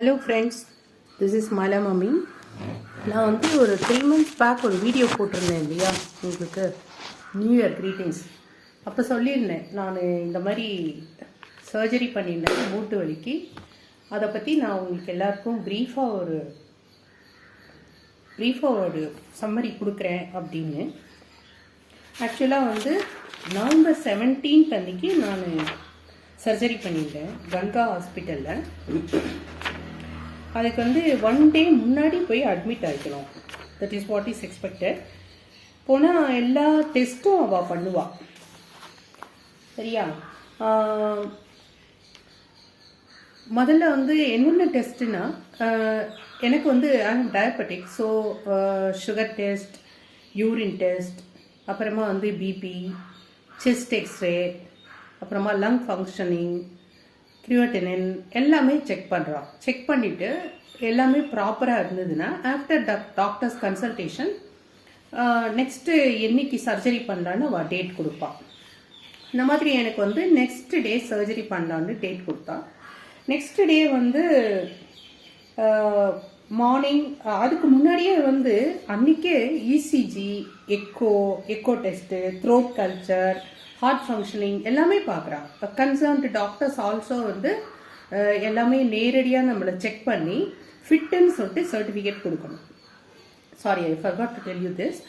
Hello friends, this is Mami. நான் வந்து ஒரு 3 months பேக் ஒரு வீடியோ போட்டிருந்தேன் இல்லையா உங்களுக்கு நியூ இயர் க்ரீட்டிங்ஸ். அப்போ சொல்லியிருந்தேன் நான் இந்த மாதிரி சர்ஜரி பண்ணியிருந்தேன் மூட்டு வலிக்கு. அதை பற்றி நான் உங்களுக்கு எல்லாருக்கும் ப்ரீஃபாக ஒரு சம்மரி கொடுக்குறேன் அப்படின்னு. ஆக்சுவலாக வந்து நவம்பர் 17th அன்றைக்கி நான் சர்ஜரி பண்ணியிருந்தேன் கங்கா ஹாஸ்பிட்டலில். அதுக்கு வந்து 1 day முன்னாடி போய் அட்மிட் ஆகிக்கணும். That is what is expected. போனால் எல்லா டெஸ்ட்டும் அவள் பண்ணுவாள், சரியா? முதல்ல வந்து என்னென்ன டெஸ்ட்டுன்னா, எனக்கு வந்து diabetic, so sugar test, urine test, அப்புறமா வந்து பிபி, செஸ்ட் எக்ஸ்ரே, அப்புறமா லங் ஃபங்க்ஷனிங், கிரியோட்டினின் எல்லாமே செக் பண்ணுறான். செக் பண்ணிவிட்டு எல்லாமே ப்ராப்பராக இருந்ததுன்னா ஆஃப்டர் டாக்டர்ஸ் கன்சல்டேஷன் நெக்ஸ்ட்டு என்னைக்கு சர்ஜரி பண்ணலான்னு அவள் டேட் கொடுப்பாள். இந்த மாதிரி எனக்கு வந்து நெக்ஸ்ட் டே சர்ஜரி பண்ணலான்னு டேட் கொடுத்தா. நெக்ஸ்ட் டே வந்து மார்னிங், அதுக்கு முன்னாடியே வந்து அன்றைக்கே ECG, echo test, throat culture, heart functioning எல்லாமே பார்க்குறான். கன்சர்ன்டு டாக்டர்ஸ் ஆல்சோ வந்து எல்லாமே நேரடியாக நம்மளை செக் பண்ணி ஃபிட்டுன்னு சொல்லிட்டு சர்டிஃபிகேட் கொடுக்கணும். Sorry, I forgot to tell you this.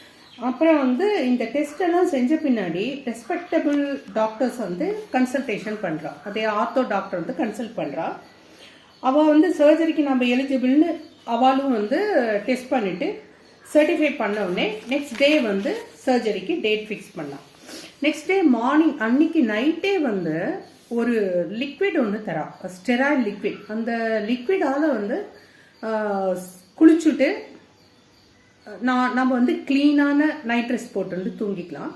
அப்புறம் வந்து இந்த டெஸ்ட் எல்லாம் செஞ்ச பின்னாடி ரெஸ்பெக்டபிள் டாக்டர்ஸ் வந்து கன்சல்டேஷன் பண்ணுறான். அதே ஆர்த்தோ டாக்டர் வந்து கன்சல்ட் பண்ணுறா. அவள் வந்து சர்ஜரிக்கு நம்ம எலிஜிபிள்னு அவளும் வந்து டெஸ்ட் பண்ணிவிட்டு சர்டிஃபை பண்ண உடனே நெக்ஸ்ட் டே வந்து சர்ஜரிக்கு டேட் ஃபிக்ஸ் பண்ணான். நெக்ஸ்ட் டே மார்னிங் அன்னைக்கு நைட்டே வந்து ஒரு லிக்விட் ஒன்று தரா, ஸ்டெராய்ல் லிக்விட். அந்த லிக்விடால் வந்து குளிச்சுட்டு நம்ம வந்து க்ளீனான நைட் ட்ரெஸ் போட்டு வந்து தூங்கிக்கலாம்.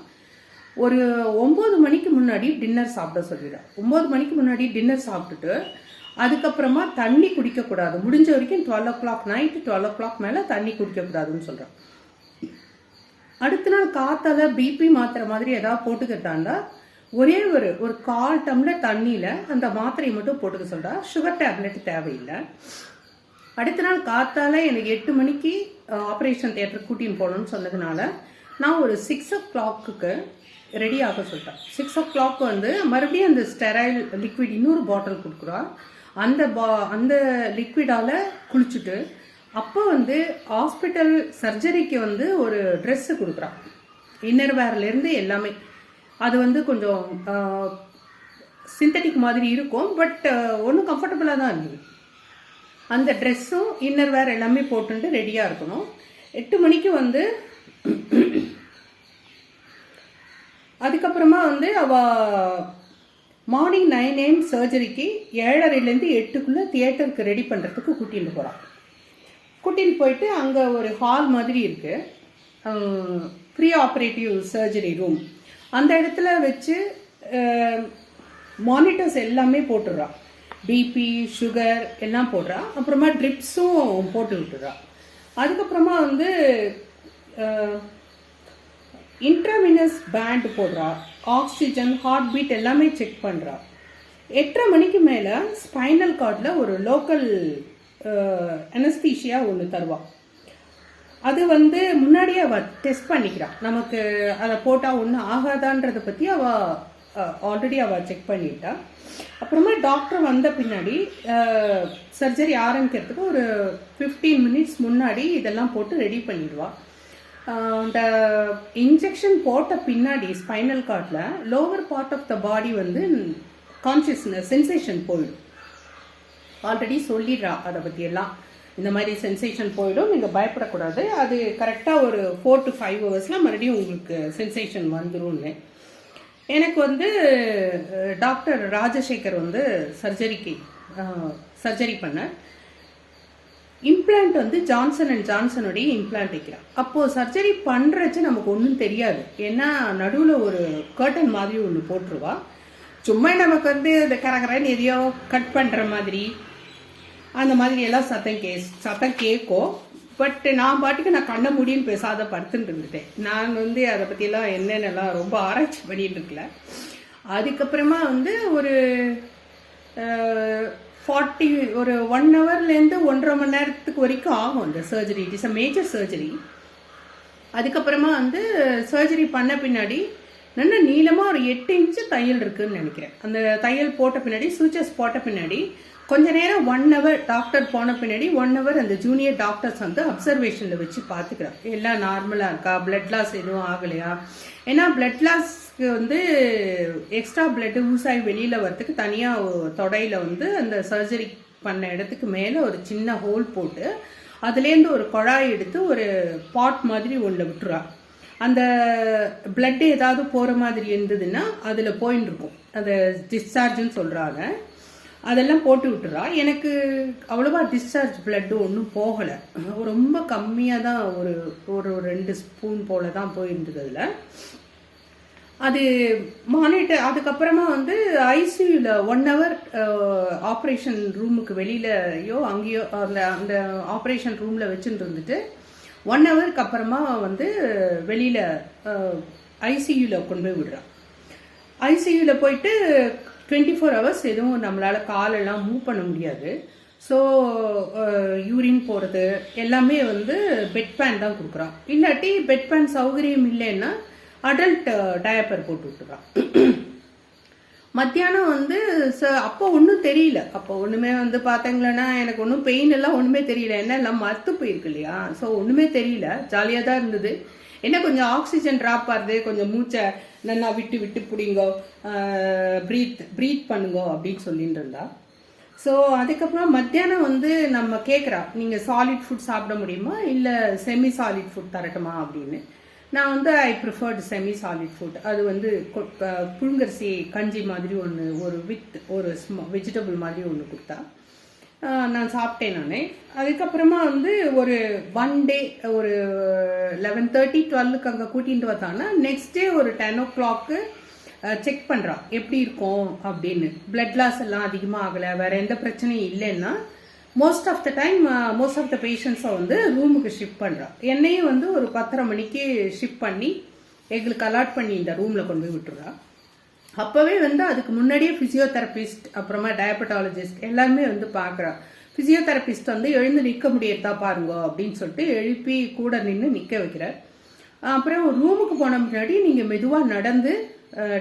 ஒரு 9 மணிக்கு முன்னாடி டின்னர் சாப்பிட சொல்லிடுறேன். 9 மணிக்கு முன்னாடி டின்னர் சாப்பிட்டுட்டு அதுக்கப்புறமா தண்ணி குடிக்கக்கூடாது. முடிஞ்ச வரைக்கும் 12 o'clock நைட்டு 12 o'clock மேலே தண்ணி குடிக்கக்கூடாதுன்னு சொல்கிறேன். அடுத்த நாள் காத்தால பிபி மாத்திரை மாதிரி ஏதாவது போட்டுக்கிட்டாண்டா ஒரே ஒரு 1/4 டம்ளர் தண்ணியில் அந்த மாத்திரையை மட்டும் போட்டுக்க சொல்கிறா. சுகர் டேப்லெட் தேவையில்லை. அடுத்த நாள் காத்தால எனக்கு 8 மணிக்கு ஆப்ரேஷன் தியேட்டர் கூட்டின்னு போகணும்னு சொன்னதுனால நான் ஒரு 6 o'clock ரெடி ஆக சொல்லிட்டேன். 6 o'clock வந்து மறுபடியும் அந்த ஸ்டெரைல் லிக்விட் இன்னொரு பாட்டில் கொடுக்குறா. அந்த லிக்விடால் குளிச்சுட்டு அப்போ வந்து ஹாஸ்பிட்டல் சர்ஜரிக்கு வந்து ஒரு ட்ரெஸ்ஸு கொடுக்குறான், இன்னர் வேர்லேருந்து எல்லாமே. அது வந்து கொஞ்சம் சிந்தட்டிக் மாதிரி இருக்கும், பட் ஒன்றும் கம்ஃபர்டபுளாக தான் இருந்தது. அந்த ட்ரெஸ்ஸும் இன்னர் வேர் எல்லாமே போட்டுட்டு ரெடியாக இருக்கணும். 8 மணிக்கு வந்து அதுக்கப்புறமா வந்து அவள் மார்னிங் 9 AM சர்ஜரிக்கு 7:30லேருந்து 8க்குள்ளே தியேட்டருக்கு ரெடி பண்ணுறதுக்கு கூட்டிகிட்டு போகிறான். கூட்டின்னு போயிட்டு அங்கே ஒரு ஹால் மாதிரி இருக்குது, ப்ரீ ஆப்ரேட்டிவ் சர்ஜரி ரூம். அந்த இடத்துல வச்சு மானிட்டர்ஸ் எல்லாமே போட்டுடுறா. பிபி, சுகர் எல்லாம் போடுறா. அப்புறமா ட்ரிப்ஸும் போட்டு விட்டுறா. அதுக்கப்புறமா வந்து இன்ட்ராவினஸ் பேண்ட் போடுறா. ஆக்சிஜன், ஹார்ட் பீட் எல்லாமே செக் பண்ணுறா. 8:30 மணிக்கு மேலே ஸ்பைனல் கார்டில் ஒரு லோக்கல் அனஸ்தீஷியா ஒன்று தருவாள். அது வந்து முன்னாடியே அவள் டெஸ்ட் பண்ணிக்கிறாள். நமக்கு அதை போட்டால் ஒன்றும் ஆகாதான்றதை பற்றி ஆல்ரெடி அவள் செக் பண்ணிட்டா. அப்புறமா டாக்டர் வந்த பின்னாடி சர்ஜரி ஆரம்பிக்கிறதுக்கு ஒரு 15 minutes முன்னாடி இதெல்லாம் போட்டு ரெடி பண்ணிடுவாள். இந்த இன்ஜெக்ஷன் போட்ட பின்னாடி ஸ்பைனல் கார்டில் லோவர் பார்ட் ஆஃப் த பாடி வந்து கான்சியஸ்னஸ் சென்சேஷன் போயிடும். ஆல்ரெடி சொல்லிடுறா அதை பற்றியெல்லாம். இந்த மாதிரி சென்சேஷன் போயிடும், நீங்கள் பயப்படக்கூடாது, அது கரெக்டாக ஒரு 4 to 5 hours மறுபடியும் உங்களுக்கு சென்சேஷன் வந்துடும்னு. எனக்கு வந்து டாக்டர் ராஜசேகர் வந்து சர்ஜரி பண்ண இம்ப்ளான்ட் வந்து ஜான்சனுடைய இம்ப்ளான்ட் வைக்கிறான். அப்போது சர்ஜரி பண்ணுறச்சு நமக்கு ஒன்றும் தெரியாது, ஏன்னா நடுவில் ஒரு கர்டன் மாதிரி ஒன்று போட்டுருவா. சும்மா நமக்கு வந்து இந்த கரகரன்னு எதையோ கட் பண்ணுற மாதிரி அந்த மாதிரி எல்லாம் சத்தம் கேட்கும். பட் நான் பாட்டுக்கு கண்ணை மூடின்னு பேசாத படுத்துட்டு இருந்துட்டேன். நான் வந்து அதை பற்றியெல்லாம் என்னென்னலாம் ரொம்ப ஆராய்ச்சி பண்ணிட்டு இருக்கல. அதுக்கப்புறமா வந்து ஒரு ஒரு 1 ஹவர்லேருந்து 1.5 மணி நேரத்துக்கு வரைக்கும் ஆகும் இந்த surgery. It is a major surgery. அதுக்கப்புறமா வந்து சர்ஜரி பண்ண பின்னாடி நல்ல நீளமாக ஒரு 8 இன்ச்சு தையல் இருக்குதுன்னு நினைக்கிறேன். அந்த தையல் போட்ட பின்னாடி சூச்சர்ஸ் போட்ட பின்னாடி கொஞ்ச நேரம் 1 ஹவர் டாக்டர் போன பின்னாடி 1 ஹவர் அந்த ஜூனியர் டாக்டர்ஸ் வந்து அப்சர்வேஷனில் வச்சு பார்த்துக்கிறான் எல்லாம் நார்மலாக இருக்கா, பிளட் லாஸ் எதுவும் ஆகலையா. ஏன்னா பிளட் லாஸ்க்கு வந்து எக்ஸ்ட்ரா பிளட்டு ஊசாய் வெளியில் வரத்துக்கு தனியாக தொடையில் வந்து அந்த சர்ஜரி பண்ண இடத்துக்கு மேலே ஒரு சின்ன ஹோல் போட்டு அதுலேருந்து ஒரு குழாய் எடுத்து ஒரு பாட் மாதிரி ஒன்றில் விட்டுறா. அந்த பிளட்டு ஏதாவது போகிற மாதிரி இருந்ததுன்னா அதில் போயின்னு இருக்கும், அதை டிஸ்சார்ஜுன்னு சொல்கிறாங்க. அதெல்லாம் போட்டு விட்டுறா. எனக்கு அவ்வளோவா டிஸ்சார்ஜ் பிளட்டு ஒன்றும் போகலை, ரொம்ப கம்மியாக தான் ஒரு ஒரு 2 ஸ்பூன் போல தான் போயிருந்தது. அதில் அது மானிட்டர். அதுக்கப்புறமா வந்து ஐசியூவில் 1 ஹவர் ஆப்ரேஷன் ரூமுக்கு வெளியிலையோ அங்கேயோ அந்த ஆப்ரேஷன் ரூமில் வச்சுட்டு இருந்துட்டு 1 ஹவருக்கு அப்புறமா வந்து வெளியில் ஐசியூவில் கொண்டு போய் விடுறான். ஐசியூவில் போயிட்டு 24 ஹவர்ஸ் எதுவும் நம்மளால் காலெல்லாம் மூவ் பண்ண முடியாது. ஸோ யூரின் போகிறது எல்லாமே வந்து பெட் பேன் தான் கொடுக்குறான். இல்லாட்டி பெட் பேன் சௌகரியம் இல்லைன்னா அடல்ட் டயப்பர் போட்டு விட்டுறான். மத்தியானம் வந்து அப்போ ஒன்றும் தெரியல. அப்போ ஒன்றுமே வந்து பார்த்தீங்களன்னா எனக்கு ஒன்றும் பெயின் எல்லாம் ஒன்றுமே தெரியல. என்ன எல்லாம் மறுத்து போயிருக்கு இல்லையா, ஸோ ஒன்றுமே தெரியல, ஜாலியாக தான் இருந்தது. என்ன கொஞ்சம் ஆக்சிஜன் ட்ராப் ஆகுது, கொஞ்சம் மூச்சை நல்லா விட்டு விட்டு பிடிங்கோ, ப்ரீத் பண்ணுங்கோ அப்படின்னு சொல்லிட்டு இருந்தா. ஸோ அதுக்கப்புறம் மத்தியானம் வந்து நம்ம கேட்குறா, நீங்கள் சாலிட் ஃபுட் சாப்பிட முடியுமா இல்லை செமி சாலிட் ஃபுட் தரட்டுமா அப்படின்னு. நான் வந்து ஐ ப்ரிஃபர்டு செமி சாலிட் ஃபுட். அது வந்து புழுங்கரிசி கஞ்சி மாதிரி ஒன்று, ஒரு வெஜிடபிள் மாதிரி ஒன்று கொடுத்தா நான் சாப்பிட்டேன். நான் அதுக்கப்புறமா வந்து ஒரு 1 டே ஒரு 11:30 12க்கு அங்கே கூட்டிகிட்டு வந்தாங்கன்னா நெக்ஸ்ட் டே ஒரு 10 o'clock செக் பண்ணுறான் எப்படி இருக்கும் அப்படின்னு. பிளட் லாஸ் எல்லாம் அதிகமாக ஆகலை, வேறு எந்த பிரச்சனையும் இல்லைன்னா மோஸ்ட் ஆஃப் த பேஷண்ட்ஸை வந்து ரூமுக்கு ஷிஃப்ட் பண்ணுறான். என்னையும் வந்து ஒரு 10:30 மணிக்கு ஷிஃப்ட் பண்ணி எங்களுக்கு அலாட் பண்ணி இந்த ரூமில் கொண்டு போய் விட்டுறா. அப்போவே வந்து அதுக்கு முன்னாடியே ஃபிசியோதெரபிஸ்ட் அப்புறமா டயபட்டாலஜிஸ்ட் எல்லாருமே வந்து பார்க்குறா. ஃபிசியோதெரபிஸ்ட் வந்து எழுந்து நிற்க முடியறதா பாருங்க அப்படின்னு சொல்லிட்டு எழுப்பி கூட நின்று நிற்க வைக்கிறார். அப்புறம் ரூமுக்கு போன முன்னாடி நீங்கள் மெதுவாக நடந்து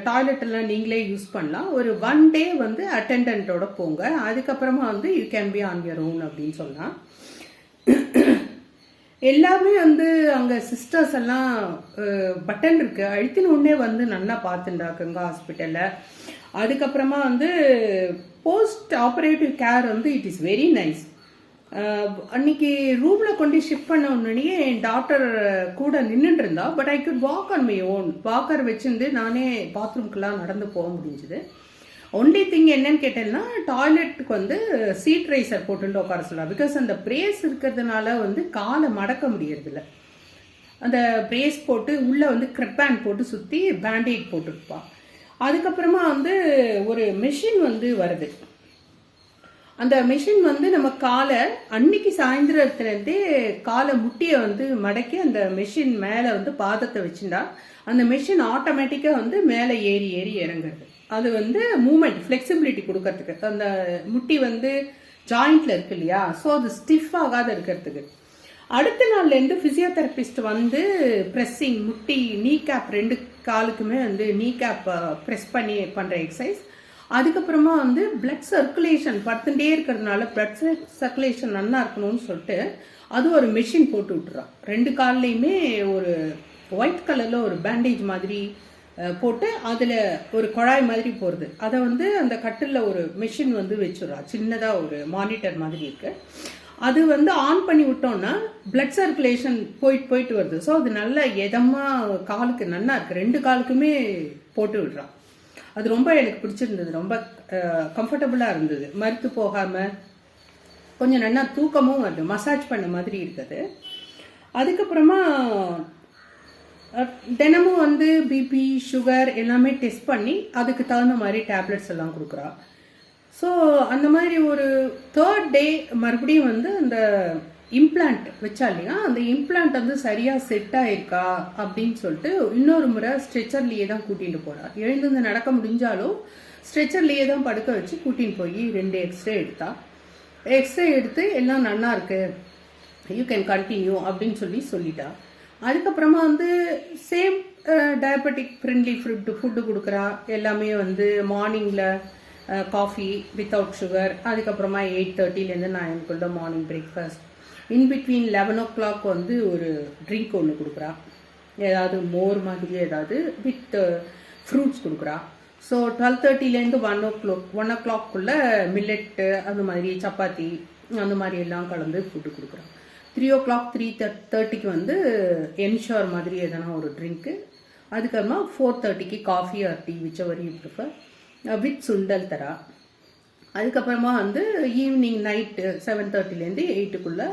டாய்லெட் எல்லாம் நீங்களே யூஸ் பண்ணலாம். ஒரு 1 டே வந்து அட்டெண்டன்ட்டோட போங்க, அதுக்கப்புறமா வந்து you can be on your own அப்படின்னு சொல்லலாம். எல்லாமே வந்து அங்கே சிஸ்டர்ஸ் எல்லாம் பட்டன் இருக்கு அழுத்தின உடனே வந்து நல்லா பார்த்துண்டா கங்கா ஹாஸ்பிட்டலில். அதுக்கப்புறமா வந்து போஸ்ட் ஆப்ரேட்டிவ் கேர் வந்து இட் இஸ் வெரி நைஸ். அன்னைக்கு ரூமில் கொண்டு ஷிஃப்ட் பண்ண உடனே என் டாக்டர் கூட நின்றுட்டு இருந்தா. But I could walk on my own. Walker வச்சுருந்து நானே பாத்ரூம்க்கெல்லாம் நடந்து போக முடிஞ்சுது. ஒன்லி திங் என்னன்னு கேட்டேன்னா டாய்லெட்டுக்கு வந்து சீட் ரைசர் போட்டுட்டு உட்கார சொல்லலாம். பிகாஸ் அந்த பிரேஸ் இருக்கிறதுனால வந்து காலை மடக்க முடியறதில்ல. அந்த பிரேஸ் போட்டு உள்ளே வந்து கிரெப்பேண்ட் போட்டு சுற்றி பேண்டேஜ் போட்டுருப்பான். அதுக்கப்புறமா வந்து ஒரு மெஷின் வந்து வருது. அந்த மெஷின் வந்து நம்ம காலை அன்னைக்கு சாயந்தரத்துலேருந்தே காலை முட்டியை வந்து மடக்கி அந்த மெஷின் மேலே வந்து பாதத்தை வச்சுட்டா அந்த மெஷின் ஆட்டோமேட்டிக்காக வந்து மேலே ஏறி ஏறி இறங்குறது. அது வந்து மூமெண்ட் ஃப்ளெக்சிபிலிட்டி கொடுக்கறதுக்கு, அந்த முட்டி வந்து ஜாயிண்ட்ல இருக்கு இல்லையா, ஸோ அது ஸ்டிஃப் ஆகாத இருக்கிறதுக்கு. அடுத்த நாள்லேருந்து ஃபிசியோதெரபிஸ்ட் வந்து ப்ரெஸ்ஸிங் முட்டி நீ கேப் 2 காலுக்குமே வந்து நீ கேப் ப்ரெஸ் பண்ணி பண்ணுற எக்ஸசைஸ். அதுக்கப்புறமா வந்து பிளட் சர்க்குலேஷன் படுத்துட்டே இருக்கிறதுனால பிளட் சர்க்குலேஷன் நல்லா இருக்கணும்னு சொல்லிட்டு அது ஒரு மெஷின் போட்டு விட்டுறான். 2 கால்லையுமே ஒரு ஒயிட் கலரில் ஒரு பேண்டேஜ் மாதிரி போட்டு அதில் ஒரு குழாய் மாதிரி போகிறது. அதை வந்து அந்த கட்டிலில் ஒரு மெஷின் வந்து வச்சுடுறா, சின்னதாக ஒரு மானிட்டர் மாதிரி இருக்குது. அது வந்து ஆன் பண்ணி விட்டோம்னா பிளட் சர்க்குலேஷன் போயிட்டு வருது. ஸோ அது நல்ல எதமாக காலுக்கு நல்லா இருக்குது. 2 காலுக்குமே போட்டு விடுறான். அது ரொம்ப எனக்கு பிடிச்சிருந்தது, ரொம்ப கம்ஃபர்டபுளாக இருந்தது. மறுத்து போகாமல் கொஞ்சம் நல்லா தூக்கமும் வருது, மசாஜ் பண்ண மாதிரி இருக்குது. அதுக்கப்புறமா தினமும் வந்து பிபி சுகர் எல்லாமே டெஸ்ட் பண்ணி அதுக்கு தகுந்த மாதிரி டேப்லெட்ஸ் எல்லாம் கொடுக்குறா. ஸோ அந்த மாதிரி ஒரு 3rd டே மறுபடியும் வந்து அந்த இம்ப்ளான்ட் வச்சா இல்லையா, அந்த இம்ப்ளான்ட் வந்து சரியாக செட் ஆயிருக்கா அப்படின்னு சொல்லிட்டு இன்னொரு முறை ஸ்ட்ரெச்சர்லேயே தான் கூட்டிகிட்டு போகிறார். எழுந்து நடக்க முடிஞ்சாலும் ஸ்ட்ரெச்சர்லேயே தான் படுக்க வச்சு கூட்டின்னு போய் 2 எக்ஸ்ரே எக்ஸ்ரே எடுத்து எல்லாம் நல்லா இருக்கு, யூ கேன் கண்டினியூ அப்படின்னு சொல்லிட்டா. அதுக்கப்புறமா வந்து சேம் டயபெட்டிக் ஃப்ரெண்ட்லி ஃபுட்டு கொடுக்குறா. எல்லாமே வந்து மார்னிங்கில் காஃபி வித்தவுட் சுகர், அதுக்கப்புறமா 8:30லேருந்து 9 மார்னிங் பிரேக்ஃபாஸ்ட், இன்பிட்வீன் 11 o'clock வந்து ஒரு ட்ரிங்க் ஒன்று கொடுக்குறா, ஏதாவது மோர் மாதிரி ஏதாவது வித் ஃப்ரூட்ஸ் கொடுக்குறா. ஸோ 12:30லேருந்து 1 o'clock மில்லெட்டு அந்த மாதிரி சப்பாத்தி அந்த மாதிரி எல்லாம் கலந்து ஃபுட்டு கொடுக்குறா. 3 o'clock 3:30க்கு வந்து என்ஷோர் மாதிரி எதனா ஒரு ட்ரிங்க்கு, அதுக்கப்புறமா 4:30க்கு coffee or tea whichever you prefer with sundal தரா. அதுக்கப்புறமா வந்து ஈவினிங் நைட்டு 7:30லேருந்து 8க்குள்ளே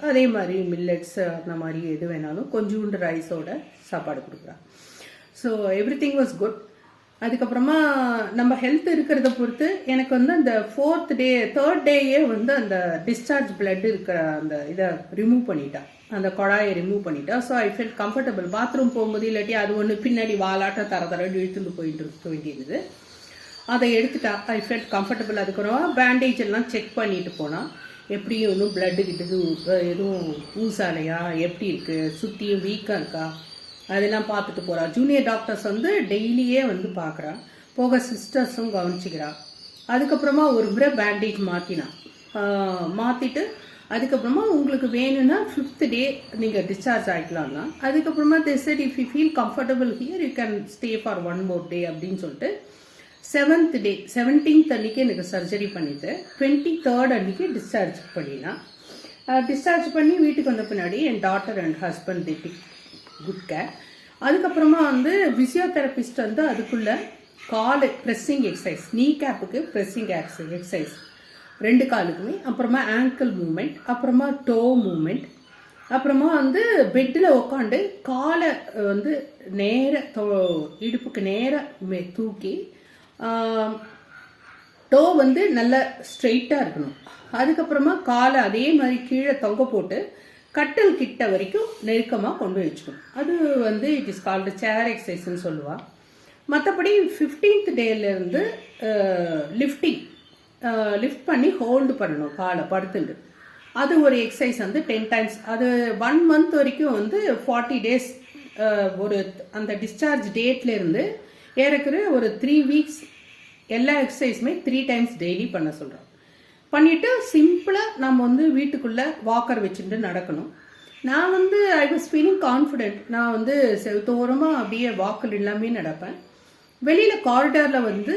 அதே மாதிரி மில்லட்ஸ் அந்த மாதிரி எது வேணாலும் கொஞ்சோண்டு ரைஸோட சாப்பாடு கொடுக்குறா. So every thing was good. அதுக்கப்புறமா நம்ம ஹெல்த் இருக்கிறத பொறுத்து எனக்கு வந்து அந்த 3rd டேயே வந்து அந்த டிஸ்சார்ஜ் பிளட் இருக்கிற அந்த இதை ரிமூவ் பண்ணிட்டா, அந்த குழாயை ரிமூவ் பண்ணிட்டா. So I felt comfortable. Bathroom போகும்போது இல்லாட்டி அது ஒன்று பின்னாடி வாலாட்ட தர இழுத்துட்டு போயிட்டு இருக்க வேண்டியது, அதை எடுத்துட்டா. I felt comfortable. அதுக்கப்புறமா பேண்டேஜ் எல்லாம் செக் பண்ணிட்டு போனால் எப்படியும் ஒன்றும் பிளட்டு கிட்டது எதுவும் ஊசாலையா எப்படி இருக்குது, சுற்றியும் வீக்காக இருக்கா அதெல்லாம் பார்த்துட்டு போகிறா. ஜூனியர் டாக்டர்ஸ் வந்து டெய்லியே வந்து பார்க்குறா, போக சிஸ்டர்ஸும் கவனிச்சிக்கிறா. அதுக்கப்புறமா ஒரு முறை பேண்டேஜ் மாற்றிட்டு அதுக்கப்புறமா உங்களுக்கு வேணும்னா 5th டே நீங்கள் டிஸ்சார்ஜ் ஆகிக்கலாம்னா. அதுக்கப்புறமா they said if you feel comfortable here you can stay for 1 more day அப்படின்னு சொல்லிட்டு 7th டே 17th அன்னைக்கு எனக்கு சர்ஜரி பண்ணிட்டு 23rd அன்னைக்கு டிஸ்சார்ஜ் பண்ணினா. டிஸ்சார்ஜ் பண்ணி வீட்டுக்கு வந்த பின்னாடி என் daughter and husband they took good care. அதுக்கப்புறமா வந்து பிசியோதெரபிஸ்ட் வந்து அதுக்குள்ள கால் ப்ரெஸ்ஸிங் எக்ஸசைஸ், நீ கேப்புக்கு ப்ரெஸ்ஸிங் எக்ஸசைஸ் 2 காலுக்குமே, அப்புறமா ஆங்கிள் மூமெண்ட், அப்புறமா டோ மூமெண்ட், அப்புறமா வந்து பெட்டில் உட்காந்து காலை வந்து நேர இடுப்புக்கு நேர தூக்கி டோ வந்து நல்லா ஸ்ட்ரெயிட்டாக இருக்கணும். அதுக்கப்புறமா காலை அதே மாதிரி கீழே தொங்க போட்டு கட்டல் கிட்ட வரைக்கும் நெருக்கமாக கொண்டு வச்சுக்கணும். அது வந்து இட் இஸ் கால்டு சேர் எக்ஸசைஸ்ன்னு சொல்லுவாள். மற்றபடி 15th டேலேருந்து லிஃப்ட் பண்ணி ஹோல்டு பண்ணணும் காலை படுத்துட்டு. அது ஒரு எக்ஸசைஸ் வந்து 10 times. அது 1 month வரைக்கும் வந்து 40 days ஒரு அந்த டிஸ்சார்ஜ் டேட்லேருந்து ஏறக்குற ஒரு 3 weeks எல்லா எக்ஸசைஸுமே 3 times டெய்லி பண்ண சொல்கிறோம். பண்ணிவிட்டு சிம்பிளாக நம்ம வந்து வீட்டுக்குள்ளே வாக்கர் வச்சுட்டு நடக்கணும். நான் வந்து ஐ வாஸ் ஃபீலிங் கான்ஃபிடென்ட். நான் வந்து தோரமாக அப்படியே வாக்கர் எல்லாமே நடப்பேன். வெளியில் காரிடாரில் வந்து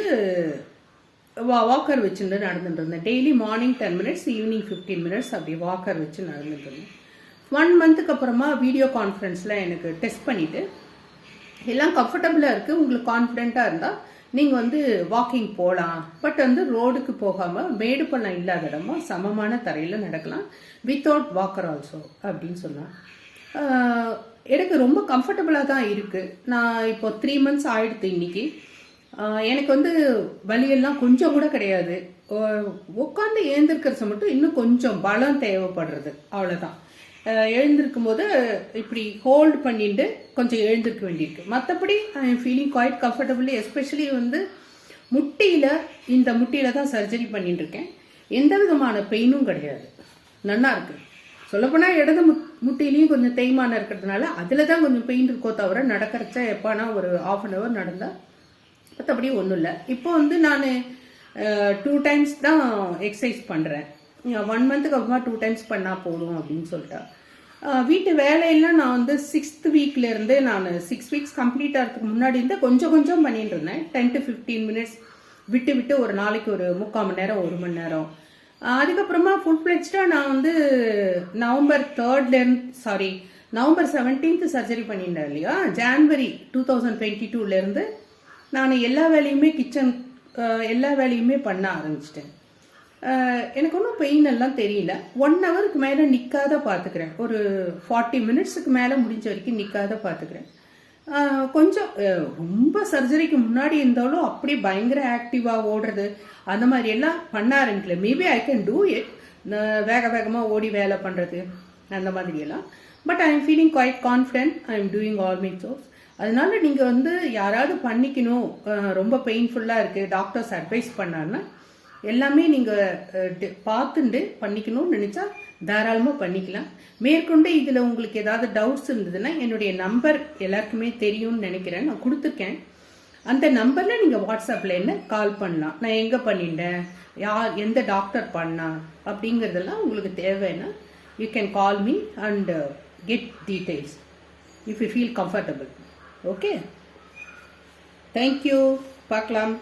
வாக்கர் வச்சுட்டு நடந்துட்டு இருந்தேன். Daily morning 10 minutes, evening 15 minutes அப்படி வாக்கர் வச்சு நடந்துட்டு இருந்தேன். 1 month அப்புறமா வீடியோ கான்ஃபரன்ஸில் எனக்கு டெஸ்ட் பண்ணிவிட்டு எல்லாம் கம்ஃபர்டபுளாக இருக்குது, உங்களுக்கு கான்ஃபிடென்ட்டாக இருந்தால் நீங்கள் வந்து வாக்கிங் போகலாம், பட் வந்து ரோடுக்கு போகாமல் மேடு பள்ளம் இல்லாத இடமா சமமான தரையில் நடக்கலாம் வித்தவுட் வாக்கர் ஆல்சோ அப்படின்னு சொன்னேன். எனக்கு ரொம்ப கம்ஃபர்டபுளாக தான் இருக்குது. நான் இப்போ 3 months ஆயிடுத்து இன்னைக்கு. எனக்கு வந்து வலியெல்லாம் கொஞ்சம் கூட கிடையாது. உட்காந்து எழுந்திருக்கிறது மட்டும் இன்னும் கொஞ்சம் பலம் தேவைப்படுறது, அவ்வளோதான். எழுந்திருக்கும் போது இப்படி ஹோல்டு பண்ணிட்டு கொஞ்சம் எழுந்திருக்க வேண்டியிருக்கு. மற்றபடி I am feeling quite comfortably. Especially வந்து இந்த முட்டியில் தான் சர்ஜரி பண்ணிட்டு இருக்கேன். எந்த விதமான பெயினும் கிடையாது, நல்லா இருக்கு. சொல்லப்போனால் இடது முட்டிலையும் கொஞ்சம் தேய்மானம் இருக்கிறதுனால அதில் தான் கொஞ்சம் பெயின் இருக்கோ தவிர நடக்கிறச்ச எப்போனா ஒரு 1/2 hour நடந்தால் மற்றபடி ஒன்றும் இல்லை. இப்போ வந்து நான் 2 times தான் எக்ஸசைஸ் பண்ணுறேன். 1 month அப்புறமா 2 times பண்ணால் போதும் அப்படின்னு சொல்லிட்டா. வீட்டு வேலையெல்லாம் நான் வந்து 6th weekலேருந்து நான் 6 weeks கம்ப்ளீட் ஆகிறதுக்கு முன்னாடி இருந்தால் கொஞ்சம் கொஞ்சம் பண்ணிட்டு இருந்தேன். 10 to 15 minutes விட்டு ஒரு நாளைக்கு ஒரு 3/4 மணி நேரம் 1 மணி நேரம். அதுக்கப்புறமா ஃபுல் ஃப்ளெஜ்டாக நான் வந்து நவம்பர் 17th சர்ஜரி பண்ணியிருந்தேன் இல்லையா. January 2022லேருந்து நான் எல்லா வேலையுமே எல்லா வேலையுமே பண்ண ஆரம்பிச்சிட்டேன். எனக்கு ஒன்றும் பெயின் எல்லாம் தெரியல. 1 hourக்கு மேலே நிற்காத பார்த்துக்கிறேன். ஒரு 40 minutesக்கு மேலே முடிஞ்ச வரைக்கும் நிற்காத பார்த்துக்கிறேன். கொஞ்சம் ரொம்ப சர்ஜரிக்கு முன்னாடி இருந்தாலும் அப்படியே பயங்கர ஆக்டிவாக ஓடுறது அந்த மாதிரி எல்லாம் பண்ண ஆரம்பிக்கல. Maybe I can do it, வேகமாக ஓடி வேலை பண்ணுறது அந்த மாதிரியெல்லாம். But I am feeling quite confident. I am doing all my jobs. அதனால நீங்கள் வந்து யாராவது பண்ணிக்கணும், ரொம்ப பெயின்ஃபுல்லாக இருக்குது, டாக்டர்ஸ் அட்வைஸ் பண்ணாருன்னா எல்லாமே நீங்கள் பார்த்துட்டு பண்ணிக்கணும்னு நினச்சா தாராளமாக பண்ணிக்கலாம். மேற்கொண்டு இதில் உங்களுக்கு ஏதாவது டவுட்ஸ் இருந்ததுன்னா என்னுடைய நம்பர் எல்லாருக்குமே தெரியும்னு நினைக்கிறேன், நான் கொடுத்துருக்கேன். அந்த நம்பரில் நீங்கள் வாட்ஸ்அப்பில் என்ன கால் பண்ணலாம். நான் எங்கே பண்ணிட்டேன், எந்த டாக்டர் பண்ணா அப்படிங்கிறதெல்லாம் உங்களுக்கு தேவைன்னா you can call me and get details if you feel comfortable. Okay, thank you. பார்க்கலாம்.